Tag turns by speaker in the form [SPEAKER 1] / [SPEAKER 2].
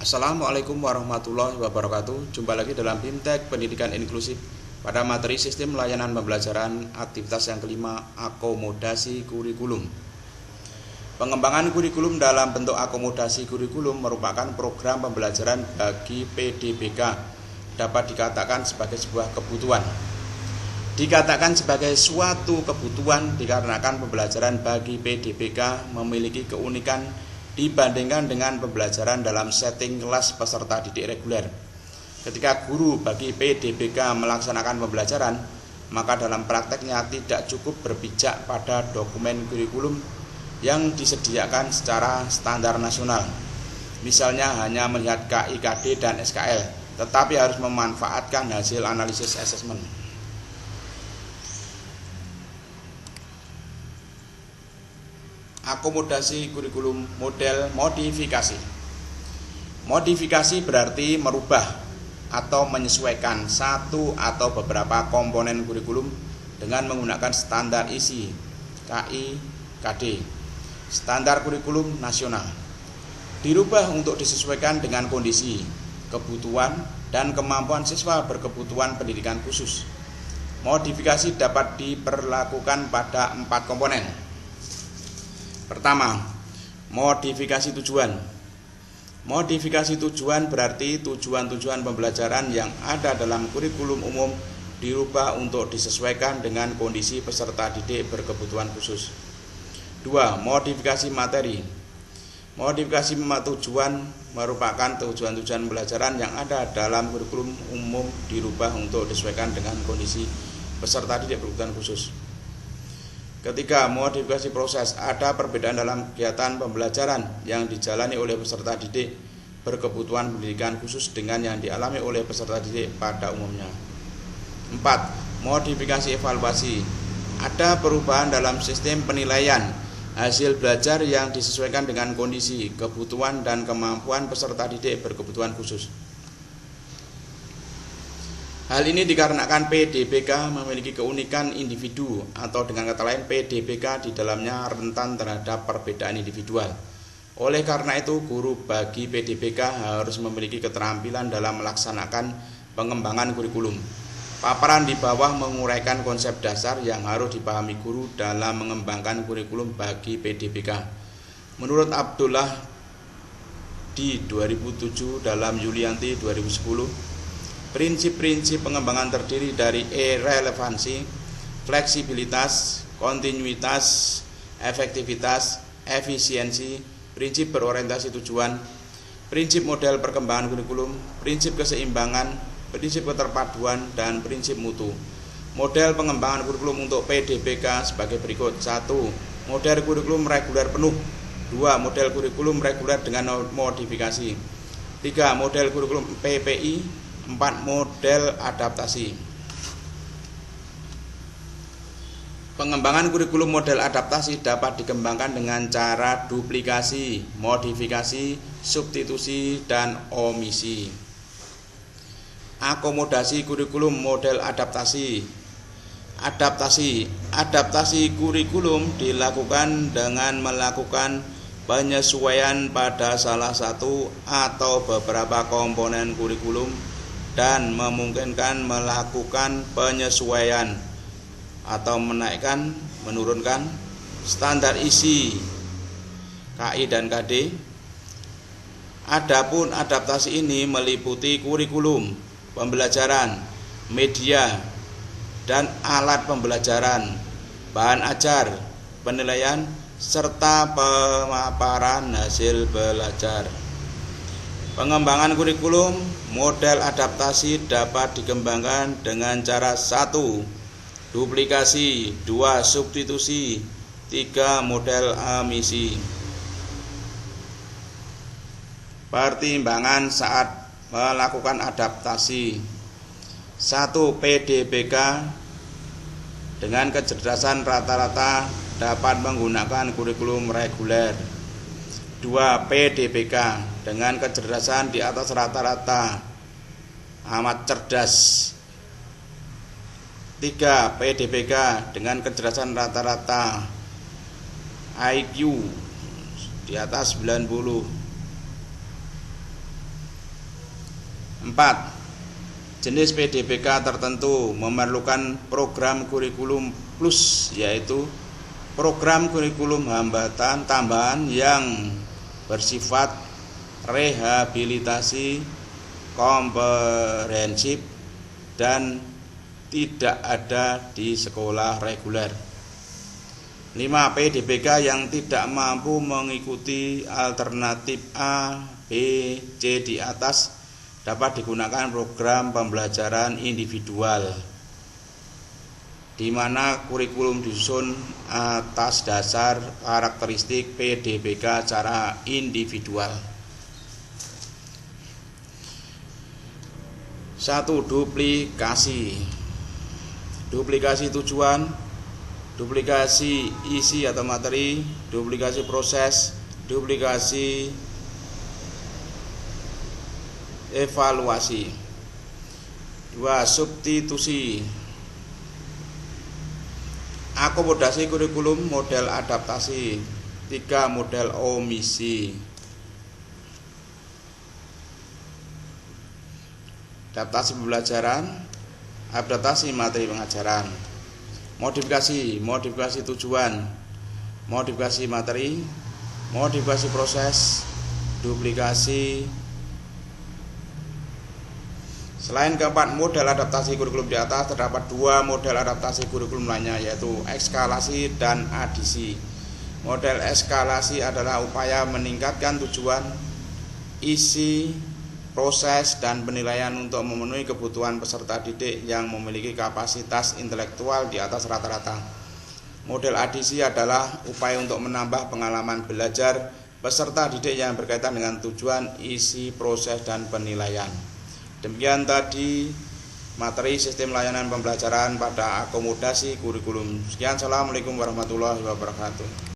[SPEAKER 1] Assalamualaikum warahmatullahi wabarakatuh. Jumpa lagi dalam BIMTEK Pendidikan Inklusif pada materi Sistem Layanan Pembelajaran aktivitas yang kelima, akomodasi kurikulum. Pengembangan kurikulum dalam bentuk akomodasi kurikulum merupakan program pembelajaran bagi PDBK. Dapat dikatakan sebagai sebuah kebutuhan. Dikatakan sebagai suatu kebutuhan dikarenakan pembelajaran bagi PDBK memiliki keunikan dibandingkan dengan pembelajaran dalam setting kelas peserta didik reguler. Ketika guru bagi PDBK melaksanakan pembelajaran, maka dalam prakteknya tidak cukup berpijak pada dokumen kurikulum yang disediakan secara standar nasional. Misalnya hanya melihat KI, KD, dan SKL, tetapi harus memanfaatkan hasil analisis asesmen. Akomodasi kurikulum model modifikasi. Modifikasi berarti merubah atau menyesuaikan satu atau beberapa komponen kurikulum dengan menggunakan standar isi KI, KD, standar kurikulum nasional. Dirubah untuk disesuaikan dengan kondisi, kebutuhan, dan kemampuan siswa berkebutuhan pendidikan khusus. Modifikasi dapat diperlakukan pada 4 komponen. Pertama, modifikasi tujuan. Modifikasi tujuan berarti tujuan-tujuan pembelajaran yang ada dalam kurikulum umum dirubah untuk disesuaikan dengan kondisi peserta didik berkebutuhan khusus. 2. Modifikasi materi. Modifikasi tujuan merupakan tujuan-tujuan pembelajaran yang ada dalam kurikulum umum dirubah untuk disesuaikan dengan kondisi peserta didik berkebutuhan khusus. Ketiga, modifikasi proses. Ada perbedaan dalam kegiatan pembelajaran yang dijalani oleh peserta didik berkebutuhan pendidikan khusus dengan yang dialami oleh peserta didik pada umumnya. 4. Modifikasi evaluasi. Ada perubahan dalam sistem penilaian hasil belajar yang disesuaikan dengan kondisi, kebutuhan, dan kemampuan peserta didik berkebutuhan khusus. Hal ini dikarenakan PDBK memiliki keunikan individu atau dengan kata lain PDBK di dalamnya rentan terhadap perbedaan individual. Oleh karena itu, guru bagi PDBK harus memiliki keterampilan dalam melaksanakan pengembangan kurikulum. Paparan di bawah menguraikan konsep dasar yang harus dipahami guru dalam mengembangkan kurikulum bagi PDBK. Menurut Abdullah di 2007 dalam Yulianti 2010, prinsip-prinsip pengembangan terdiri dari relevansi, fleksibilitas, kontinuitas, efektivitas, efisiensi, prinsip berorientasi tujuan, prinsip model perkembangan kurikulum, prinsip keseimbangan, prinsip keterpaduan, dan prinsip mutu. Model pengembangan kurikulum untuk PDBK sebagai berikut. 1. Model kurikulum reguler penuh. 2. Model kurikulum reguler dengan modifikasi. 3. Model kurikulum PPI. 4. Model adaptasi. Pengembangan kurikulum model adaptasi dapat dikembangkan dengan cara duplikasi, modifikasi, substitusi, dan omisi. Akomodasi kurikulum model adaptasi. Adaptasi kurikulum dilakukan dengan melakukan penyesuaian pada salah satu atau beberapa komponen kurikulum dan memungkinkan melakukan penyesuaian atau menaikkan, menurunkan standar isi KI dan KD. Adapun adaptasi ini meliputi kurikulum, pembelajaran, media, dan alat pembelajaran, bahan ajar, penilaian, serta pemaparan hasil belajar. Pengembangan kurikulum model adaptasi dapat dikembangkan dengan cara 1. Duplikasi, 2. Substitusi, 3. Model omisi. Pertimbangan saat melakukan adaptasi. 1. PDBK dengan kecerdasan rata-rata dapat menggunakan kurikulum reguler. 2. PDBK dengan kecerdasan di atas rata-rata amat cerdas. 3. PDBK dengan kecerdasan rata-rata IQ di atas 90. 4. Jenis PDBK tertentu memerlukan program kurikulum plus, yaitu program kurikulum hambatan tambahan yang bersifat rehabilitasi komprehensif dan tidak ada di sekolah reguler. 5. PDBK yang tidak mampu mengikuti alternatif A, B, C di atas dapat digunakan program pembelajaran individual, di mana kurikulum disusun atas dasar karakteristik PDBK secara individual. 1. Duplikasi tujuan, duplikasi isi atau materi, duplikasi proses, duplikasi evaluasi. 2. Substitusi, akomodasi kurikulum model adaptasi. 3. Model omisi, adaptasi pembelajaran, adaptasi materi pengajaran. Modifikasi tujuan, modifikasi materi, modifikasi proses, duplikasi. Selain keempat model adaptasi kurikulum di atas, terdapat 2 model adaptasi kurikulum lainnya, yaitu eskalasi dan adisi. Model eskalasi adalah upaya meningkatkan tujuan, isi, proses, dan penilaian untuk memenuhi kebutuhan peserta didik yang memiliki kapasitas intelektual di atas rata-rata. Model adisi adalah upaya untuk menambah pengalaman belajar peserta didik yang berkaitan dengan tujuan, isi, proses, dan penilaian. Demikian tadi materi sistem layanan pembelajaran pada akomodasi kurikulum. Sekian, assalamualaikum warahmatullahi wabarakatuh.